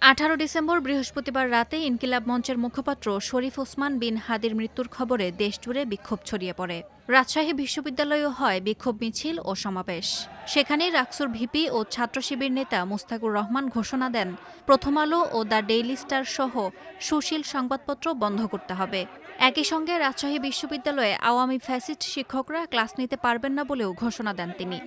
18 December বৃহস্পতিবার রাতে ইনকিলাব মঞ্চের মুখপাত্র শরীফ ওসমান বিন হাদির মৃত্যুর খবরে দেশজুড়ে বিক্ষোভ ছড়িয়ে পড়ে। রাজশাহী বিশ্ববিদ্যালয়েও হয় বিক্ষোভ মিছিল ও সমাবেশ। সেখানেই রাকসুর ভিপি ও ছাত্র শিবির নেতা মুস্তাকুর রহমান ঘোষণা দেন, প্রথম আলো ও দ্য ডেইলি স্টার সহ সুশীল সংবাদপত্র বন্ধ করতে হবে। একই সঙ্গে রাজশাহী বিশ্ববিদ্যালয়ে আওয়ামী ফ্যাসিস্ট শিক্ষকরা ক্লাস নিতে পারবেন না বলেও ঘোষণা দেন তিনি।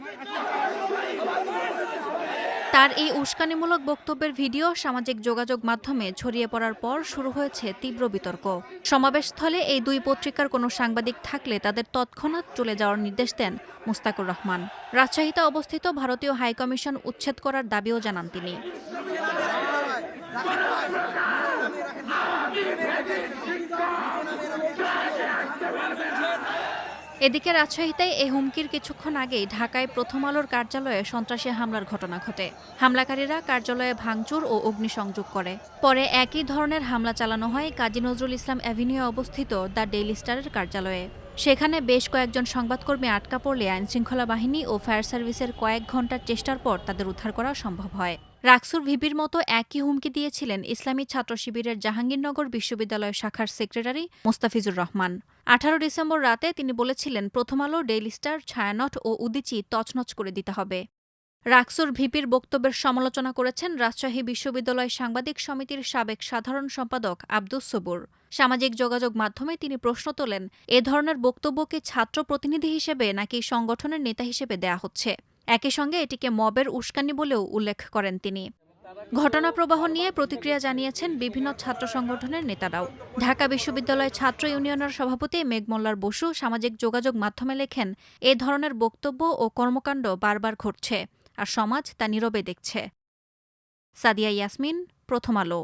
তার এই উস্কানিমূলক বক্তব্যের ভিডিও সামাজিক যোগাযোগ মাধ্যমে ছড়িয়ে পড়ার পর শুরু হয়েছে তীব্র বিতর্ক। সমাবেশস্থলে এই দুই পত্রিকার কোনো সাংবাদিক থাকলে তাদের তৎক্ষণাৎ চলে যাওয়ার নির্দেশ দেন মুস্তাকুর রহমান। রাজশাহীতে অবস্থিত ভারতীয় হাইকমিশন উচ্ছেদ করার দাবিও জানান তিনি। এদিকে রাজশাহীতে এই হুমকির কিছুক্ষণ আগেই ঢাকায় প্রথম আলোর কার্যালয়ে সন্ত্রাসী হামলার ঘটনা ঘটে। হামলাকারীরা কার্যালয়ে ভাঙচুর ও অগ্নিসংযোগ করে। পরে একই ধরনের হামলা চালানো হয় কাজী নজরুল ইসলাম অ্যাভিনিউ অবস্থিত দ্য ডেইলি স্টারের কার্যালয়ে। সেখানে বেশ কয়েকজন সংবাদকর্মী আটকা পড়লে আইনশৃঙ্খলা বাহিনী ও ফায়ার সার্ভিসের কয়েক ঘণ্টার চেষ্টার পর তাদের উদ্ধার করা সম্ভব হয়। রাকসুর ভিপির মতো একই হুমকি দিয়েছিলেন ইসলামী ছাত্র শিবিরের জাহাঙ্গীরনগর বিশ্ববিদ্যালয় শাখার সেক্রেটারি মোস্তাফিজুর রহমান। 18 ডিসেম্বর রাতে তিনি বলেছিলেন, প্রথম আলো, ডেইলি স্টার, ছায়ানট ও উদীচী তছনছ করে দিতে হবে। রাকসুর ভিপির বক্তব্যের সমালোচনা করেছেন রাজশাহী বিশ্ববিদ্যালয় সাংবাদিক সমিতির সাবেক সাধারণ সম্পাদক আব্দুস সবুর। সামাজিক যোগাযোগ মাধ্যমে তিনি প্রশ্ন তোলেন, এ ধরনের বক্তব্য কি ছাত্র প্রতিনিধি হিসেবে নাকি সংগঠনের নেতা হিসেবে দেয়া হচ্ছে? একই সঙ্গে এটিকে মবের উস্কানি বলেও উল্লেখ করেন তিনি। ঘটনা প্রবাহ নিয়ে প্রতিক্রিয়া জানিয়েছেন বিভিন্ন ছাত্র সংগঠনের নেতারাও। ঢাকা বিশ্ববিদ্যালয় ছাত্র ইউনিয়নের সভাপতি মেঘমল্লার বসু সামাজিক যোগাযোগ মাধ্যমে লেখেন, এ ধরনের বক্তব্য ও কর্মকাণ্ড বারবার ঘটছে, আর সমাজ তা নীরবে দেখছে। সাদিয়া ইয়াসমিন, প্রথম আলো।